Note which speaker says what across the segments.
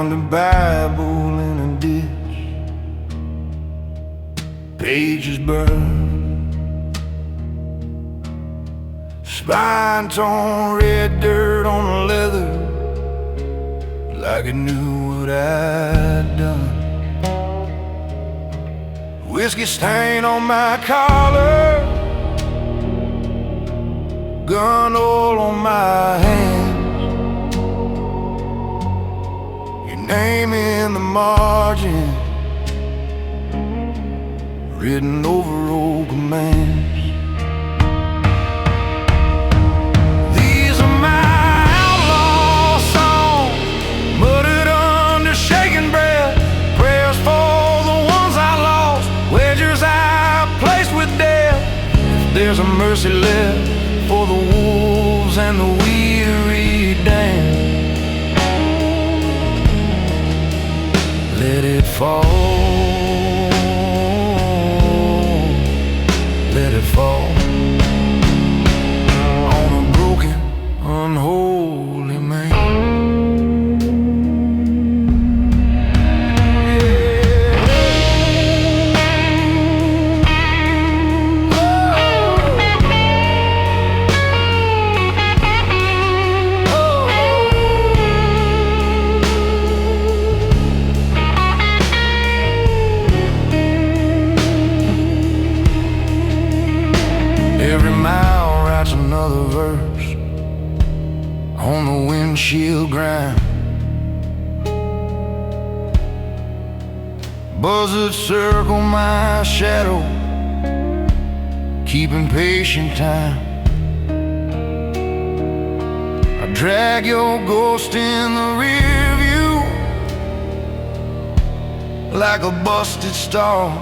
Speaker 1: found a Bible in a ditch, pages burned, spine torn, red dirt on the leather, like it knew what I'd done. Whiskey stain on my collar, gun oil on my hands, your name in the margin, written over old commands. These are my outlaw songs, muttered under shaking breath, prayers for the ones I lost, wagers I placed with death. If there's a mercy left for the wolves and the weary damned, let it fall, let it fall on a broken, unholy man. Every mile writes another verse on the windshield grind. Buzzards circle my shadow, keeping patient time. I drag your ghost in the rear view like a busted star.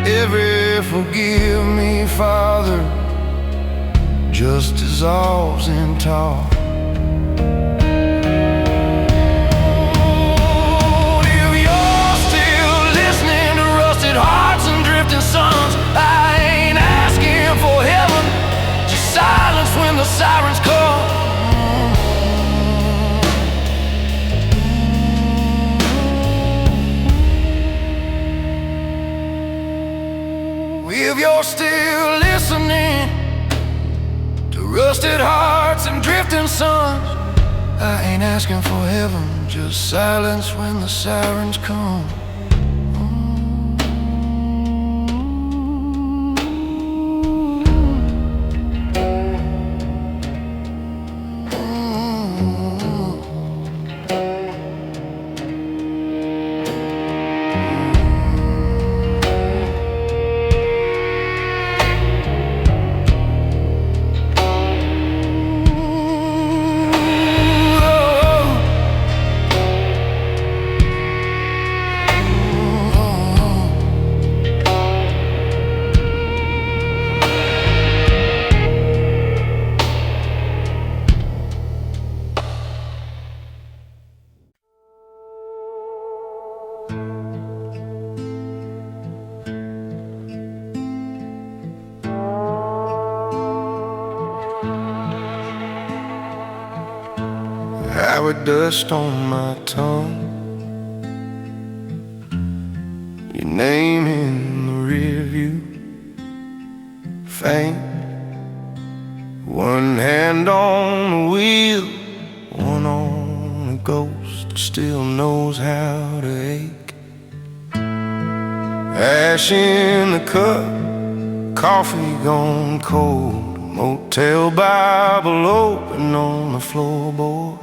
Speaker 1: Every forgive me, Father, just dissolves in tar. If you're still listening to rusted hearts and drifting suns, I ain't asking for heaven, just silence when the sirens come. If you're still listening to rusted hearts and drifting suns, I ain't asking for heaven, just silence when the sirens come. With dust on my tongue, your name in the rear view, faint, one hand on the wheel, one on a ghost, still knows how to ache. Ash in the cup, coffee gone cold, motel Bible open on the floorboard.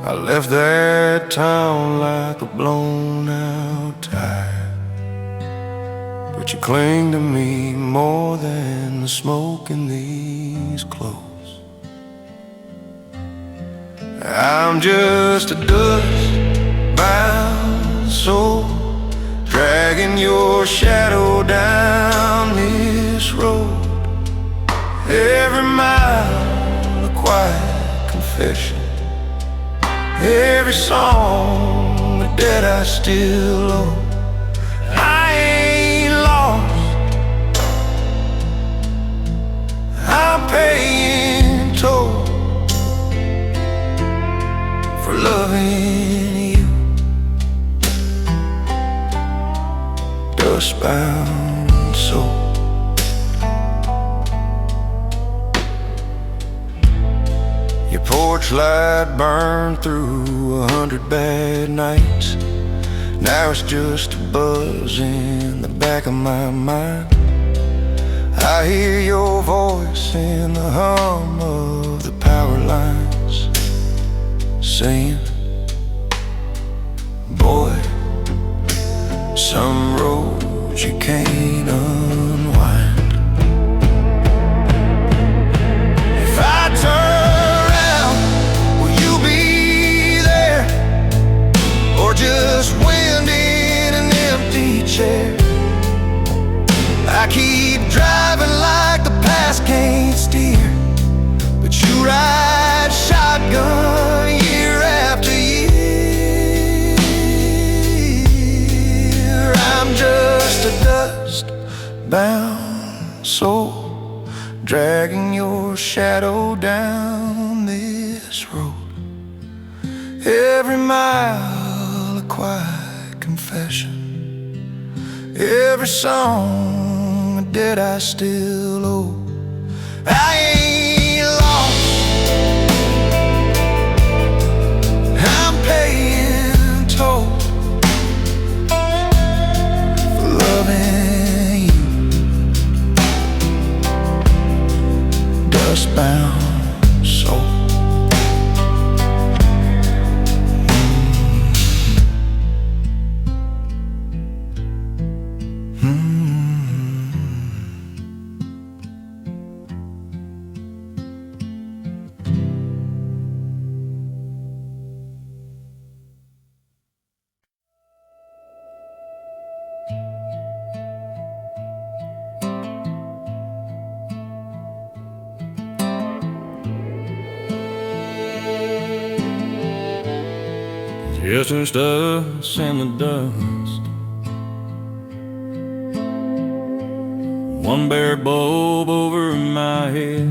Speaker 1: I left that town like a blown out tire, but you cling to me more than the smoke in these clothes. I'm just a dust-bound soul, dragging your shadow down this road. Every mile a quiet confession, every song, the debt I still owe. I ain't lost, I'm paying toll. torchlight burned through 100 bad nights. Now it's just a buzz in the back of my mind. I hear your voice in the hum of the power lines, saying, boy, some roads you can't unwind. If I turn around, will you be there? Or just wind in an empty chair? I keep driving like the past can't steer, but you ride shotgun year after year. I'm just a dust-bound soul, dragging your shadow down this road. Every mile a quiet confession, every song a debt I still owe. I ain't lost, I'm paying toll for loving you, dust-bound soul. Just us in the dust, one bare bulb over my head.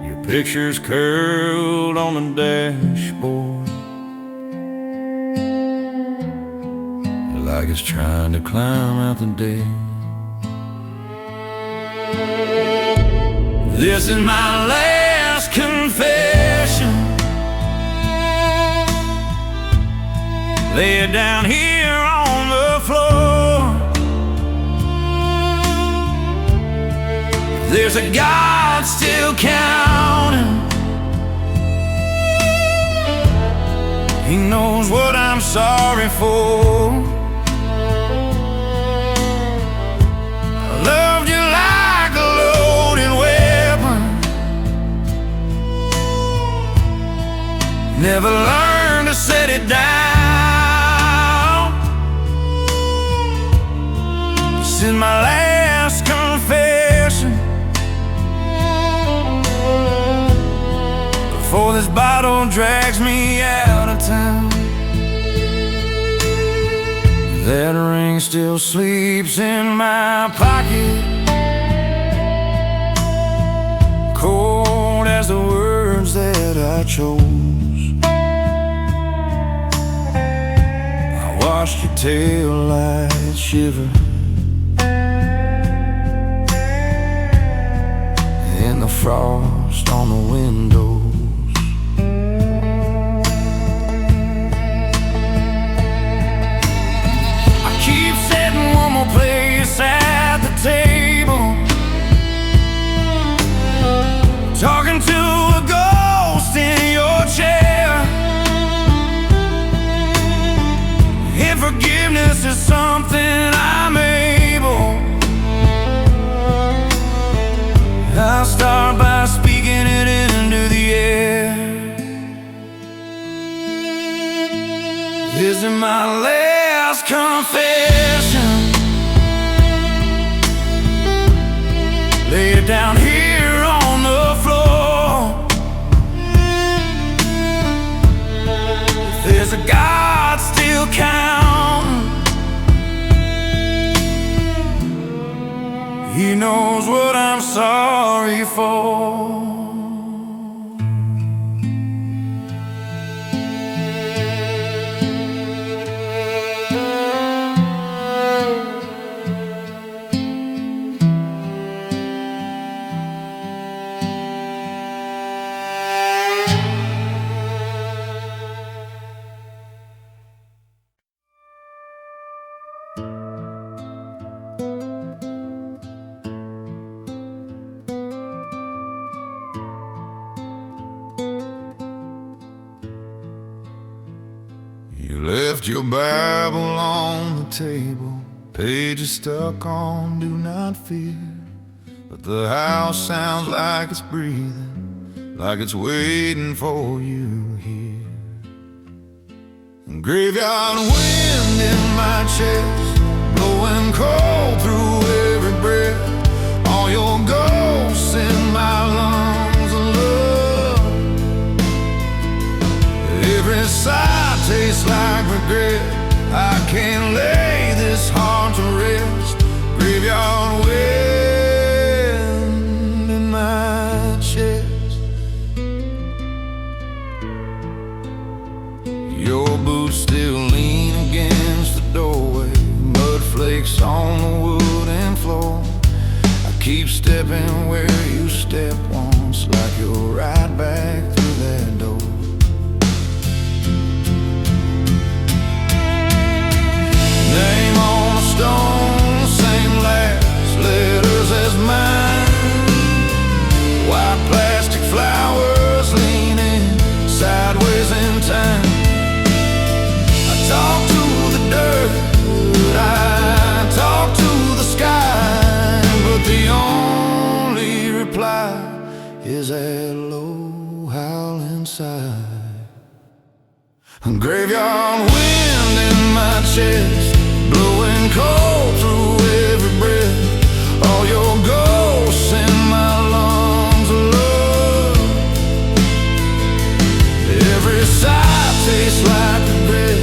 Speaker 1: Your picture's curled on the dashboard, like it's trying to climb out the dead. This is my last confession. Lay it down here on the floor. There's a God still counting. He knows what I'm sorry for. I loved you like a loaded weapon, never learned to set it down. This is my last confession before this bottle drags me out of town. That ring still sleeps in my pocket, cold as the words that I chose. I watched your tail light shiver in the frost on the windows. I keep setting one more place at the table, talking to a ghost in your chair. If forgiveness is something I'm able, I'll start by speaking it into the air. This is my last confession. Lay it down here on the floor. If there's a God still counting, He knows what I'm sorry for. Left your Bible on the table, pages stuck on do not fear. But the house sounds like it's breathing, like it's waiting for you here. Graveyard wind in my chest, blowing cold through every breath. All your ghosts in my lungs of love. Every sigh tastes like regret. I can't lay this heart to rest. Graveyard wind in my chest. Your boots still lean against the doorway, mud flakes on the wooden floor. I keep stepping where you stepped once, like you're right back through that door. Name on a stone, same last letters as mine. White plastic flowers leaning sideways in time. I talk to the dirt, I talk to the sky, but the only reply is that low howl inside. Graveyard wind in my chest, blowing cold through every breath. All your ghosts in my lungs of love. Every sigh tastes like regret.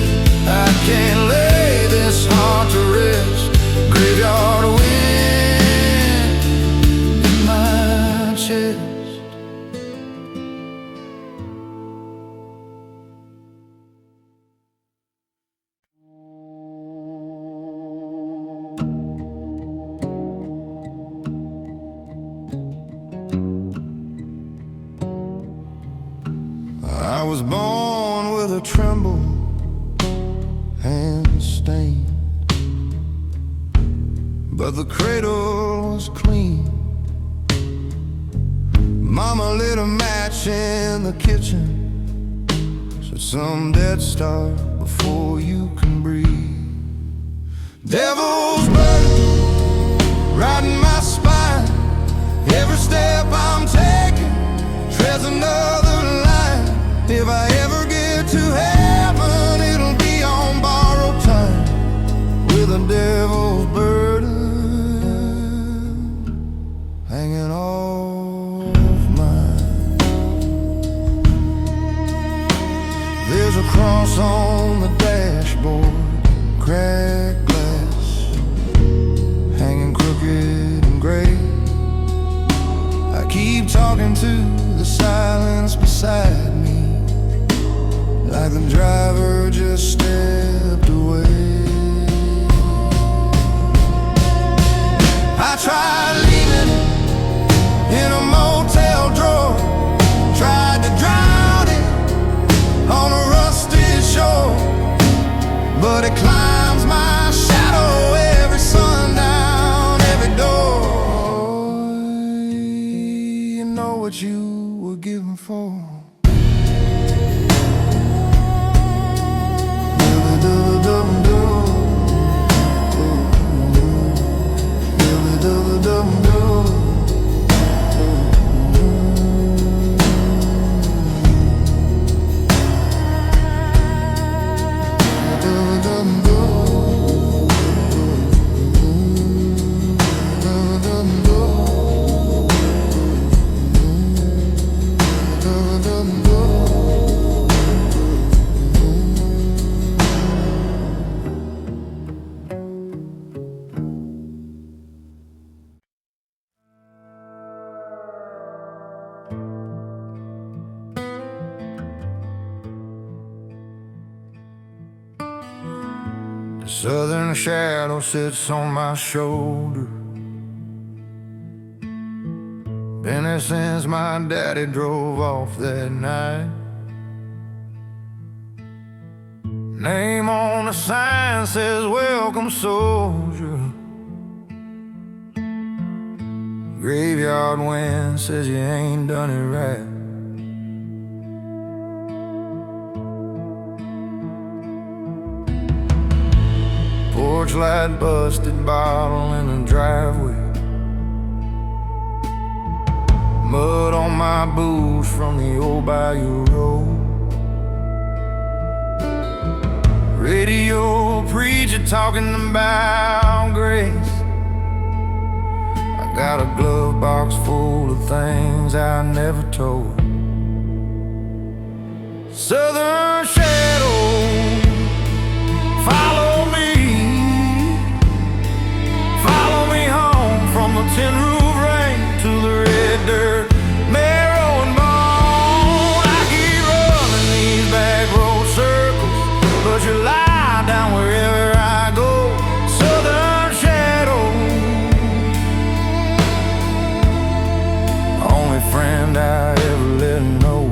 Speaker 1: I can't lay this heart to rest. Graveyard wind in my chest. I was born with a tremble and stain, but the cradle was clean. Mama lit a match in the kitchen, said some dead start before you can breathe. Devil's burden riding my spine. Every step I'm taking treads another line. If I ever get to heaven, it'll be on borrowed time, with a devil's burden hanging off mine. There's a cross on the dashboard, cracked glass, hanging crooked and gray. I keep talking to the silence beside me, like the driver just stepped away. I tried leaving it in a motel drawer, tried to drown it on a rusted shore, but it climbs my shadow every sundown, every door. You know what you were given for. The southern shadow sits on my shoulder. Been there since my daddy drove off that night. Name on the sign says welcome soldier. Graveyard wind says you ain't done it right. light busted bottle in the driveway. Mud on my boots from the old bayou road. Radio preacher talking about grace. I got a glove box full of things I never told. Southern shadows follow me. Follow me home from the tin roof rain to the red dirt, marrow and bone. I keep running these back road circles, but you lie down wherever I go. Southern shadow, only friend I ever let know.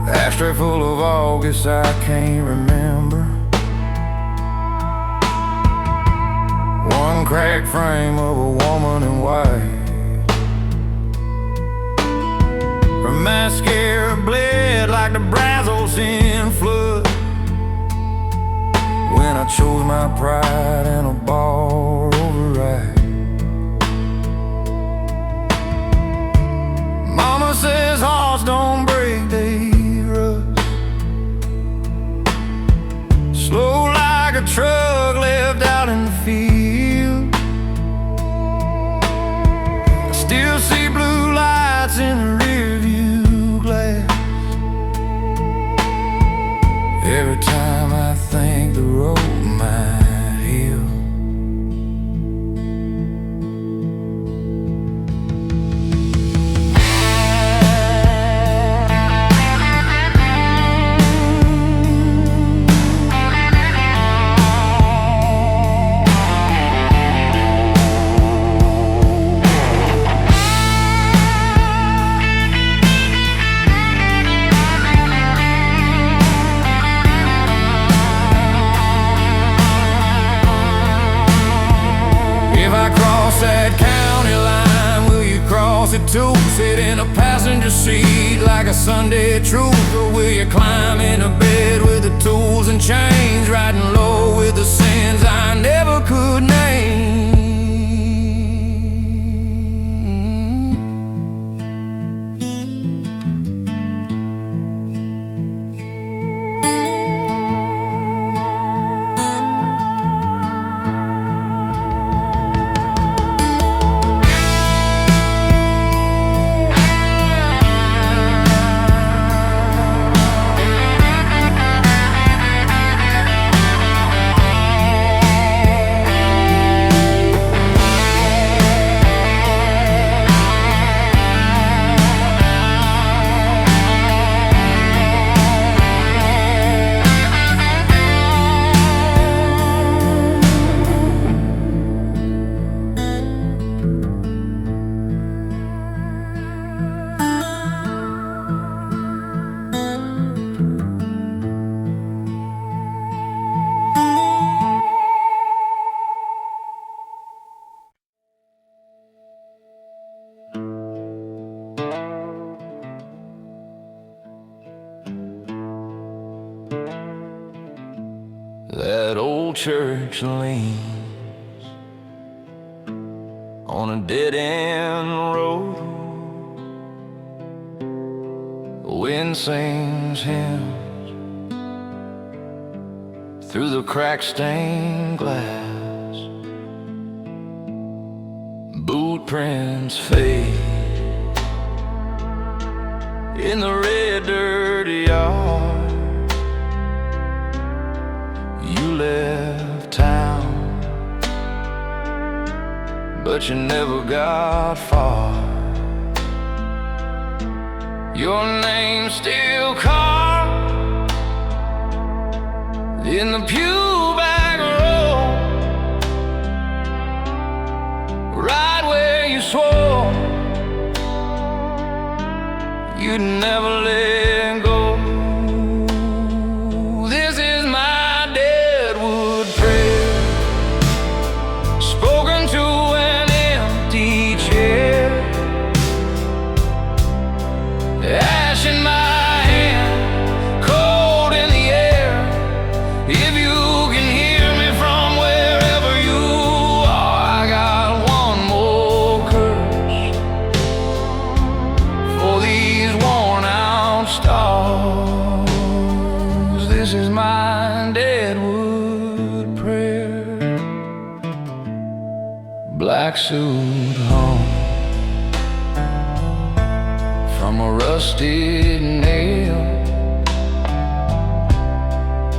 Speaker 1: Ashtray full of August I can't remember. One cracked frame of a woman in white. Her mascara bled like the Brazos in flood. When I chose my pride in a bar override. Mama says hearts don't break, they slow like a truck left out in the field. I still see blue lights in the rearview glass. Every time I think the road might heal. That county line, will you cross it too? Sit in a passenger seat like a Sunday truth, or will you climb into bed with the tools and chains, riding low with the sins I never could name? That old church leans on a dead-end road. The wind sings hymns through the crack-stained glass. Boot prints fade in the red dirty yard. You left town, but you never got far. Your name's still carved in the pew back row, right where you swore you'd never let go. This is my deadwood prayer, spoken to an empty chair. Ash in my hand,
Speaker 2: tracksuit home from a rusted nail.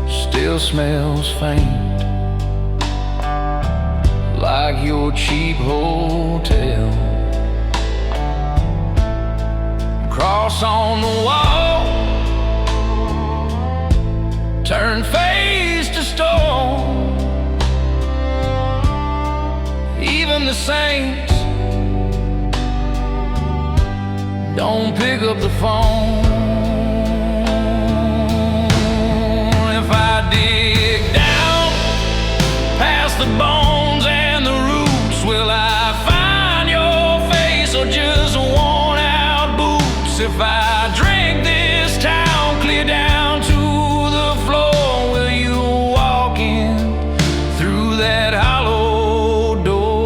Speaker 2: Still smells faint like your cheap hotel. Cross on the wall, turn face to stone. Even the saints don't pick up the phone. If I dig down past the bones and the roots, will I find your face or just worn out boots? If I drink this town clear down to the floor, will you walk in through that hollow door?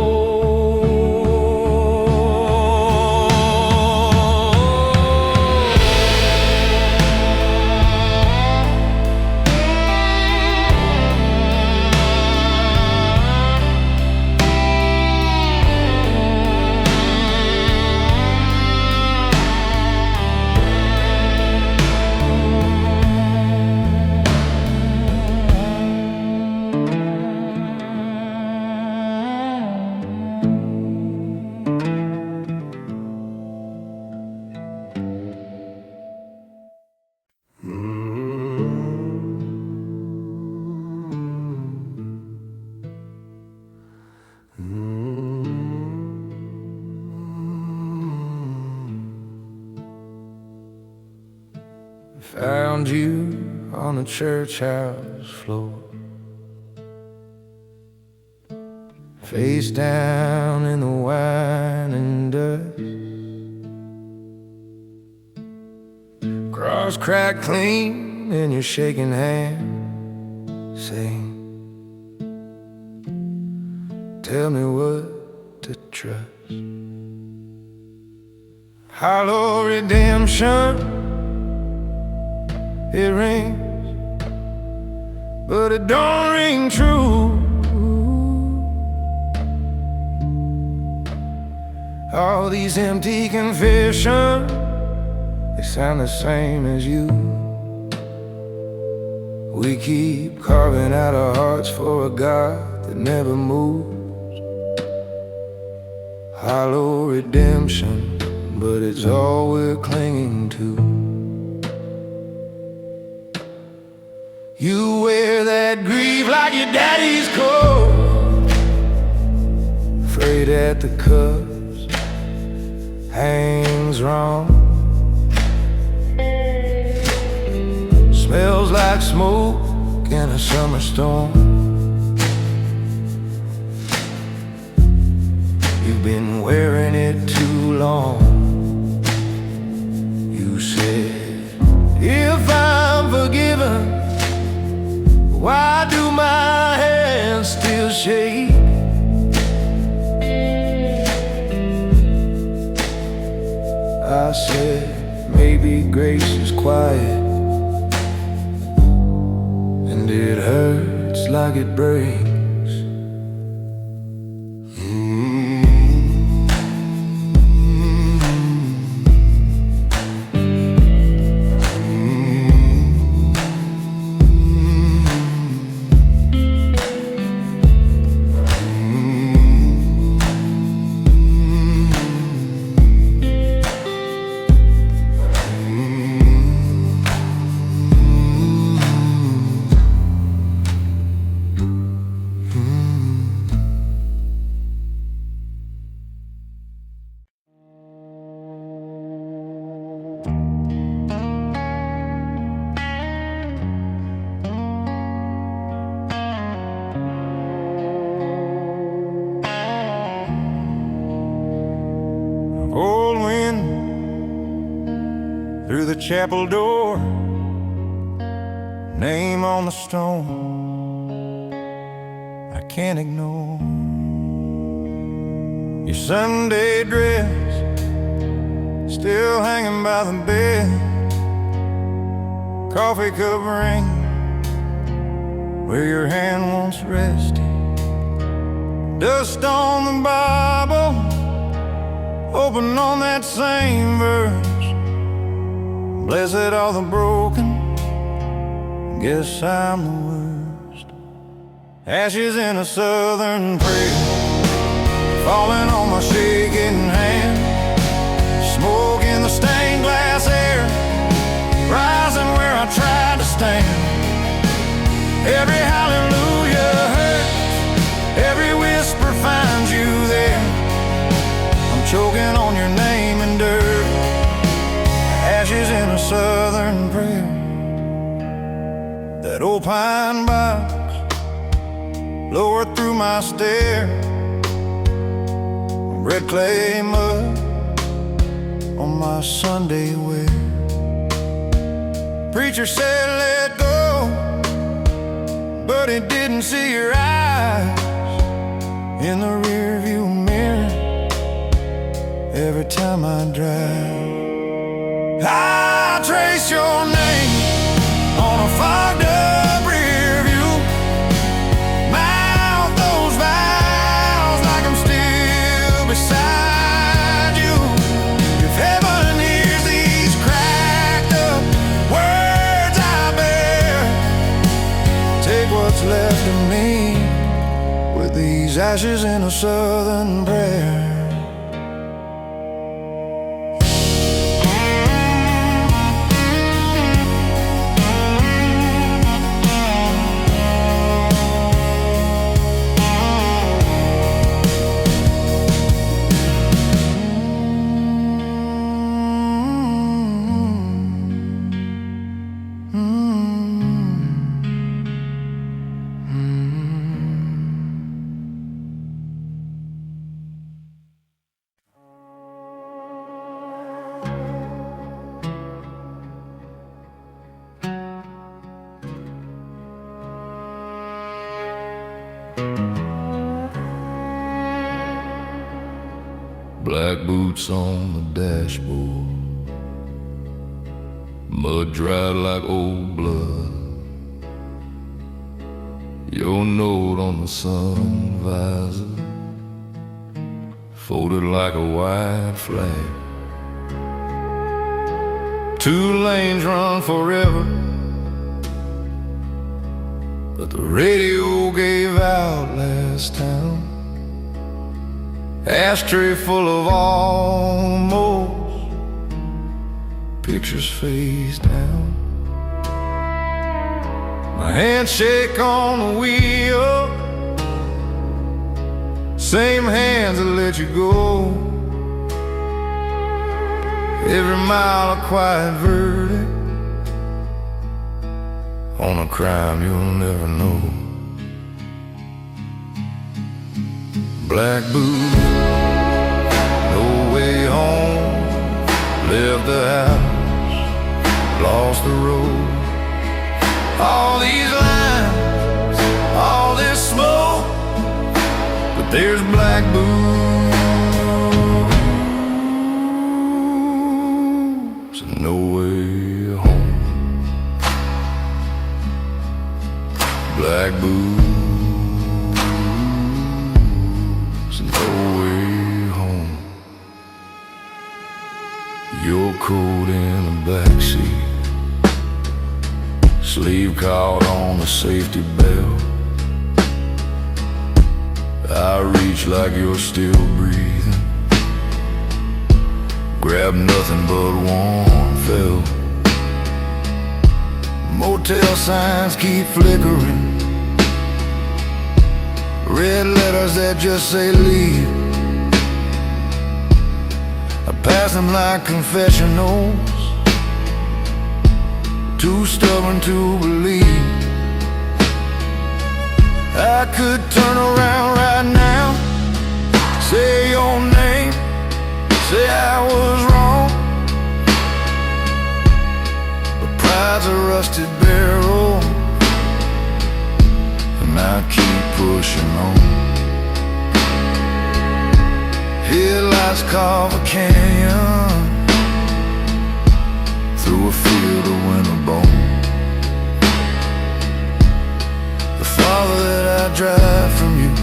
Speaker 2: Found you on the church house floor, face down in the wine and dust, cross cracked clean in your shaking hand, saying, tell me what to trust. Hollow redemption, it rings, but it don't ring true. All these empty confessions, they sound the same as you. We keep carving out our hearts for a God that never moves. Hollow redemption, but it's all we're clinging to. You wear that grief like your daddy's coat, afraid that the cuffs hangs wrong. Smells like smoke in a summer storm. You've been wearing it too long. You said, if I'm forgiven, why do my hands still shake? I said, maybe grace is quiet, and it hurts like it breaks. Old wind through the chapel door, name on the stone I can't ignore. Your Sunday dress still hanging by the bed, coffee cup ring where your hand once rested.
Speaker 1: Dust on the Bible, open on that same verse. Blessed are the broken, guess I'm the worst. Ashes in a southern prayer, falling on my shaking hand. Smoke in the stained glass air, rising where I tried to stand. Every hallelujah hurts, every whisper finds you there. I'm choking on your name and dirt, ashes in a southern prayer. That old pine box lowered through my stair, red clay mud on my Sunday wear. Preacher said let go, but he didn't see your eyes in the rearview mirror every time I drive. I trace your name on a fogged up rear view, mouth those vows like I'm still beside you. If heaven hears these cracked up words I bear, take what's left of me with these ashes in a southern prayer.
Speaker 2: Black boots on the dashboard, mud dried like old blood. Your note on the sun visor, folded like a white flag. 2 lanes run forever, but the radio gave out last town. Ashtray full of almost, pictures face down. My handshake on the wheel, same hands that let you go. Every mile a quiet verdict on a crime you'll never know. Black boots, no way home, left the house, lost the road. All these lines, all this smoke, but there's black boots and no way home. Black boots, no way home. Your coat in the backseat, sleeve caught on the safety belt. I reach like you're still breathing, grab nothing but warm felt. Motel signs keep flickering, red letters that just say leave. I pass them like confessionals, too stubborn to believe. I could turn around right now, say your name, say I was wrong, but pride's a rusted barrel, and I keep pushing on. Headlights carve a canyon through a field of winter bone. The farther that I drive from you,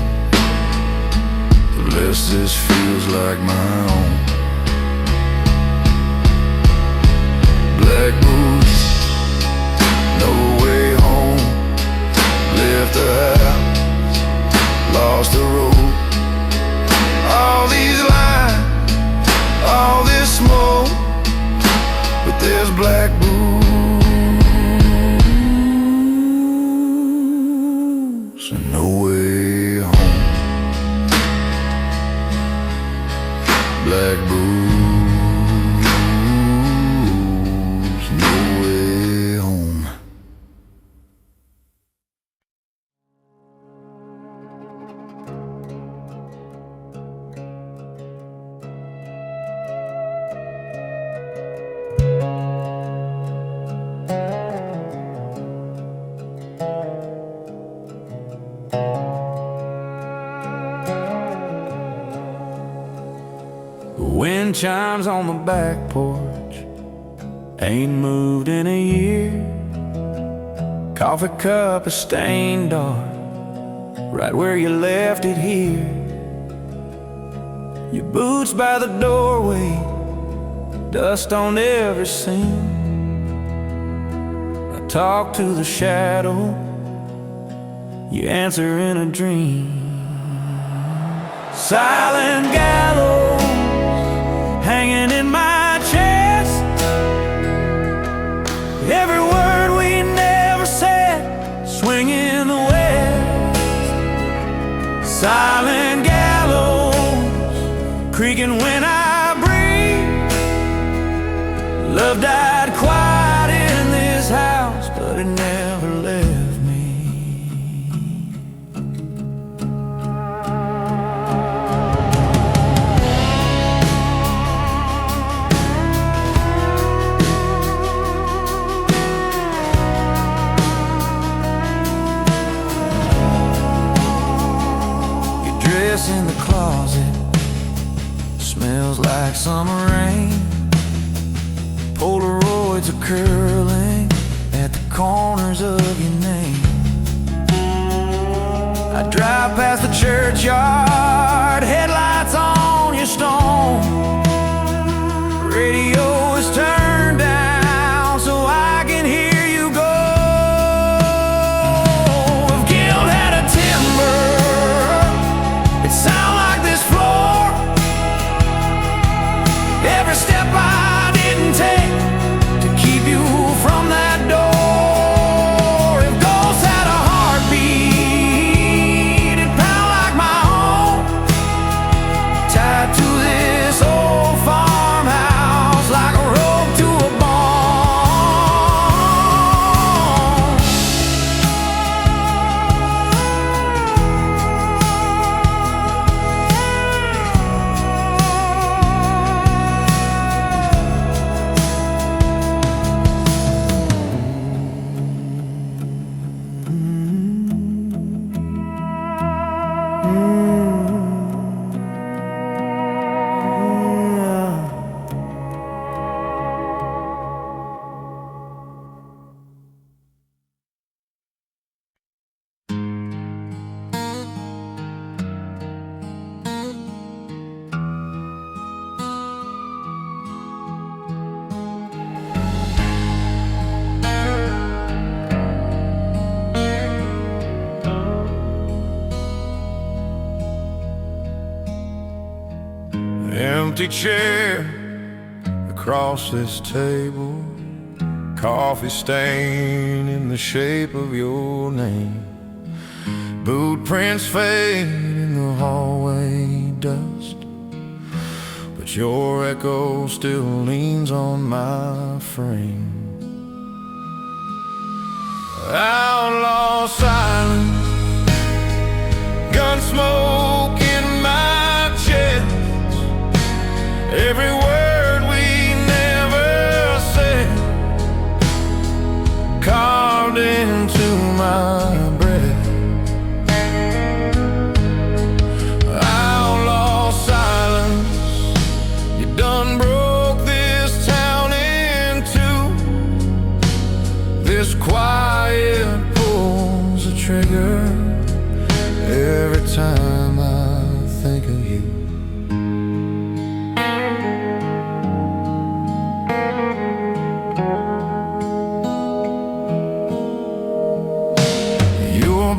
Speaker 2: wind chimes on the back porch. Ain't moved in a year. Coffee cup is stained dark, right where you left it here. Your boots by the doorway, dust on every seam. I talk to the shadow, you answer in a dream. Silent gallows hanging in my chest. Every word we never said, swinging in the west. Silent gallows creaking when I breathe. Love died quiet in this house, but it never left me. Your dress in the closet smells like summer rain. Polaroids are curling at the corners of your name. I drive past the churchyard, headlights on your stone. Radio is turned down so I can hear you go. If guilt had a timber, it sound like this floor. Every step I didn't take to keep you from that door. If ghosts had a heartbeat, it'd pound like my own. Tied to this old farmhouse like a rope to a bone.
Speaker 1: Empty chair across this table, coffee stain in the shape of your name. Boot prints fade in the hallway dust, but your echo still leans on my frame. Outlaw silence, gun smoke in my chest. Every word we never said, carved into my breath. Outlaw silence, you done broke this town in two. This quiet pulls the trigger every time I think of you.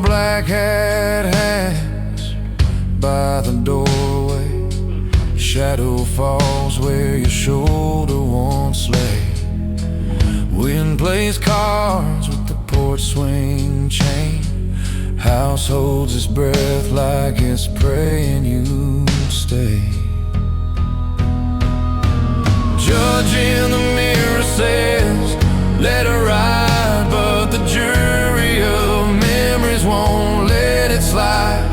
Speaker 1: Black hat hangs by the doorway. Shadow falls where your shoulder once lay. Wind plays cards with the porch swing chain. House holds its breath like it's praying you stay. Judge in the mirror says, let her ride, but the jury of memories won't let it slide.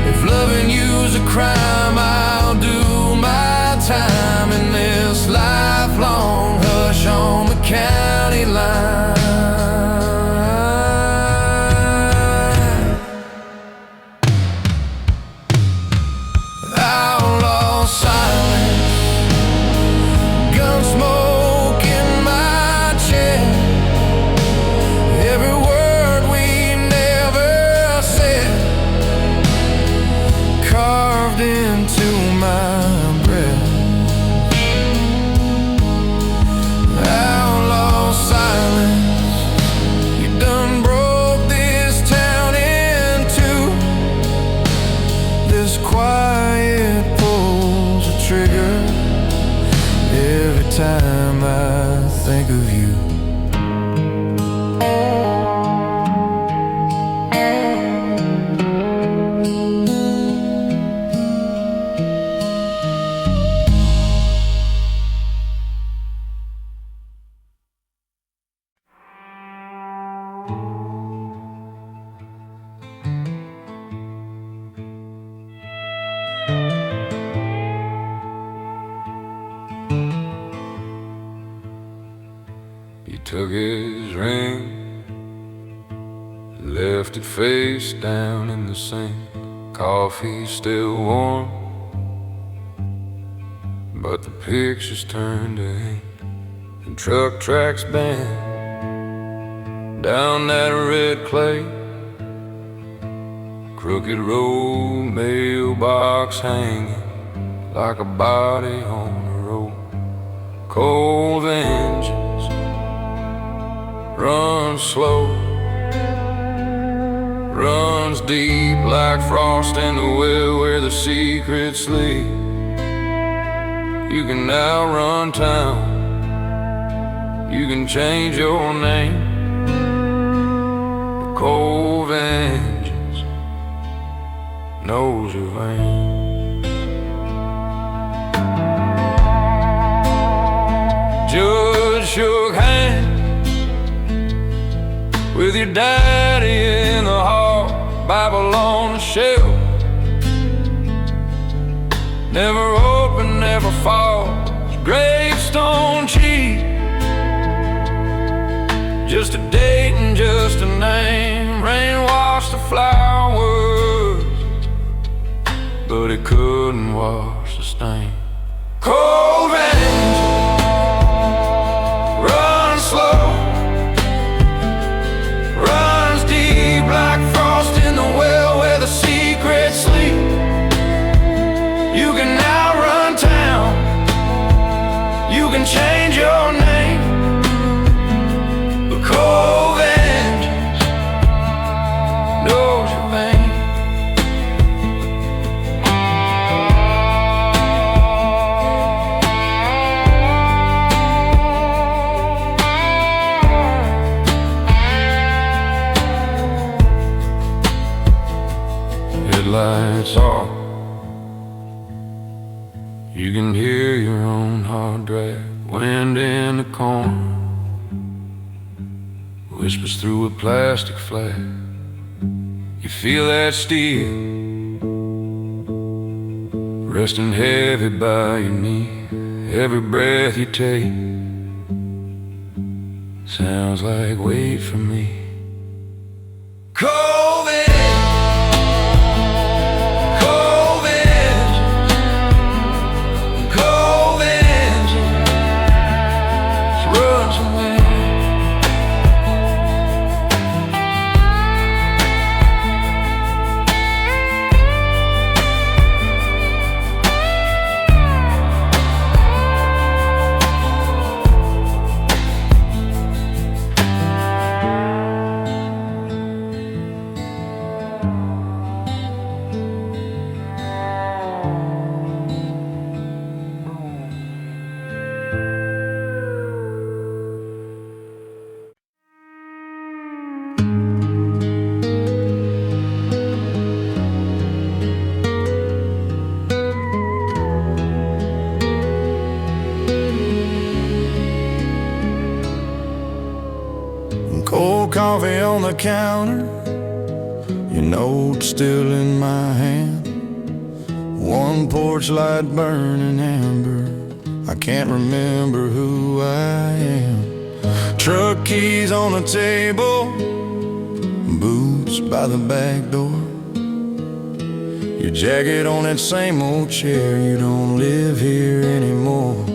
Speaker 1: If loving you's a crime, I'll do my time in this lifelong hush on the county line. Outlaw silence, He took his ring, left it face down in the sink. Coffee still warm, but the pictures turned to ink. And truck tracks bend down that red clay. Crooked road, mailbox hanging like a body on a rope. Cold vengeance runs slow, runs deep like frost in the well where the secrets sleep. You can now run town, you can change your name. The cold vengeance knows your vein. Judge shook hands with your daddy in the hall, Bible on the shelf. Never open, never falls, gravestone cheap. Just a date and just a name. Rain washed the flowers, but it couldn't wash the stain. Cold vengeance runs slow, runs deep like frost in the well where the secrets sleep. You can now run town, you can change your name. The cold vengeance knows your vein. Headlights off, you can hear your own heart drag. Wind in the corner whispers through a plastic flag. You feel that steel resting heavy by your knee. Every breath you take sounds like wait for me. COVID,
Speaker 3: cold coffee on the counter, your note still in my hand. One porch light burning amber, I can't remember who I am. Truck keys on the table, boots by the back door. Your jacket on that same old chair, you don't live here anymore.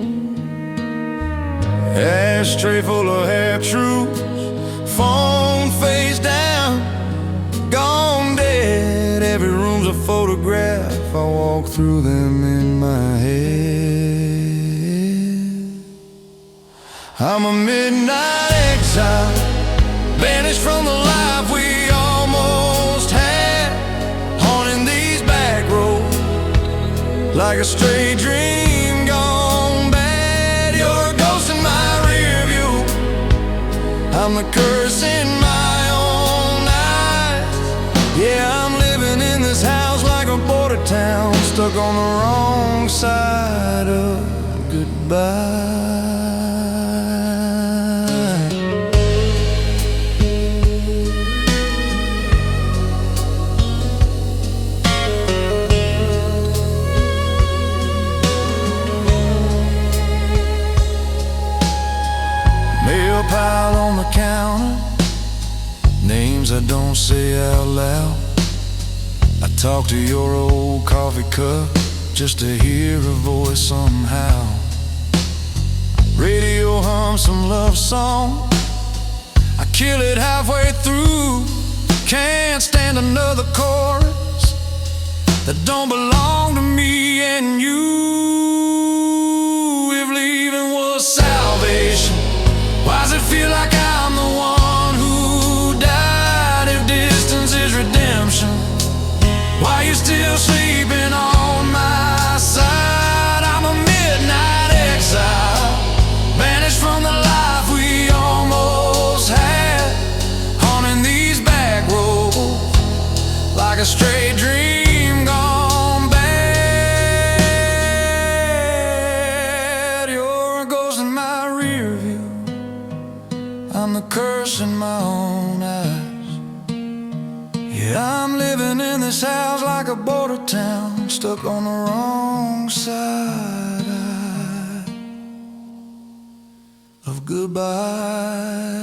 Speaker 3: Ashtray full of half-truths, phone face down, gone dead. Every room's a photograph, I walk through them in my head. I'm a midnight exile, banished from the life we almost had, haunting these back roads like a stray dream gone bad. You're a ghost in my rear view, I'm the curse in my own eyes. Yeah, I'm living in this house like a border town, stuck on the wrong side of goodbye. dreams I don't say out loud. I talk to your old coffee cup just to hear a voice somehow. Radio hum some love song, I kill it halfway through. Can't stand another chorus that don't belong to me and you. If leaving was salvation, why does it feel like I'm the one who died? If distance is redemption, why you still sleeping on my side? I'm a midnight exile, banished from the life we almost had, haunting these back roads like a stray dream gone bad. You're a ghost in my rear view, I'm the curse in my own eyes. Yeah, I'm living in this house like a border town, stuck on the wrong side of goodbye.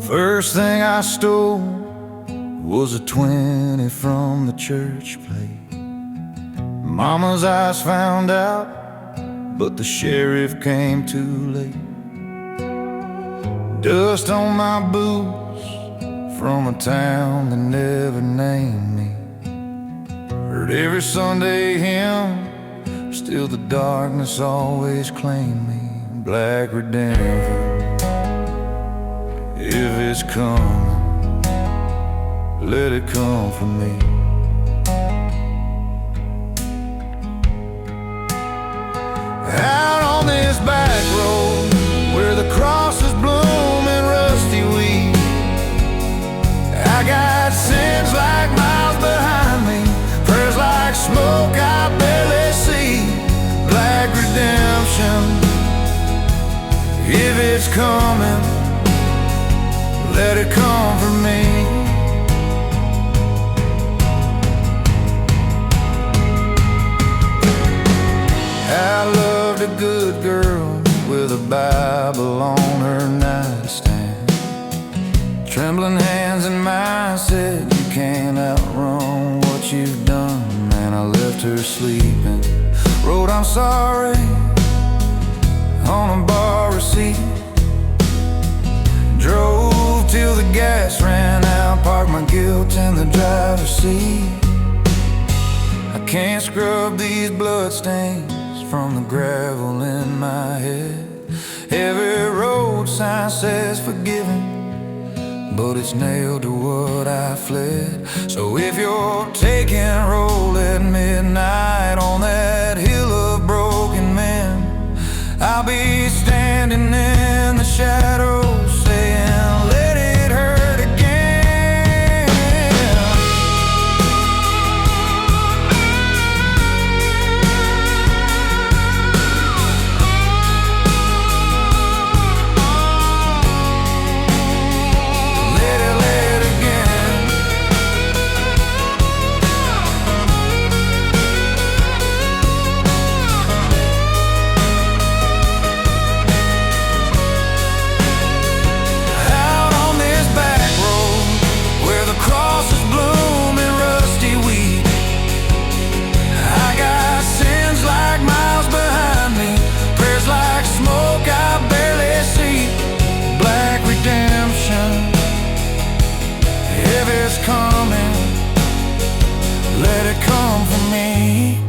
Speaker 3: First thing I stole was a 20 from the church plate. Mama's eyes found out, but the sheriff came too late. Dust on my boots from a town that never named me. Heard every Sunday hymn, still the darkness always claimed me. Black redemption, if it's coming, let it come for me. Out on this back road where the crosses bloom and rusty weed, I got sins like miles behind me, prayers like smoke I barely see. Black redemption, if it's coming, let it come for me. I loved a good girl with a Bible on her nightstand. Trembling hands in mine said, you can't outrun what you've done. Man, I left her sleeping, wrote I'm sorry on a bar receipt. Drove till the gas ran out, parked my guilt in the driver's seat. I can't scrub these bloodstains from the gravel in my head. Every road sign says forgiven, but it's nailed to what I fled. So if you're taking roll at midnight on that hill of broken men, I'll be standing in the shadows saying, let it hurt again. Let it again. Out on this back road where the crosses bloom and rusty weed, I got sins like miles behind me, prayers like smoke I barely see. Black redemption, if it's coming, let it come for me.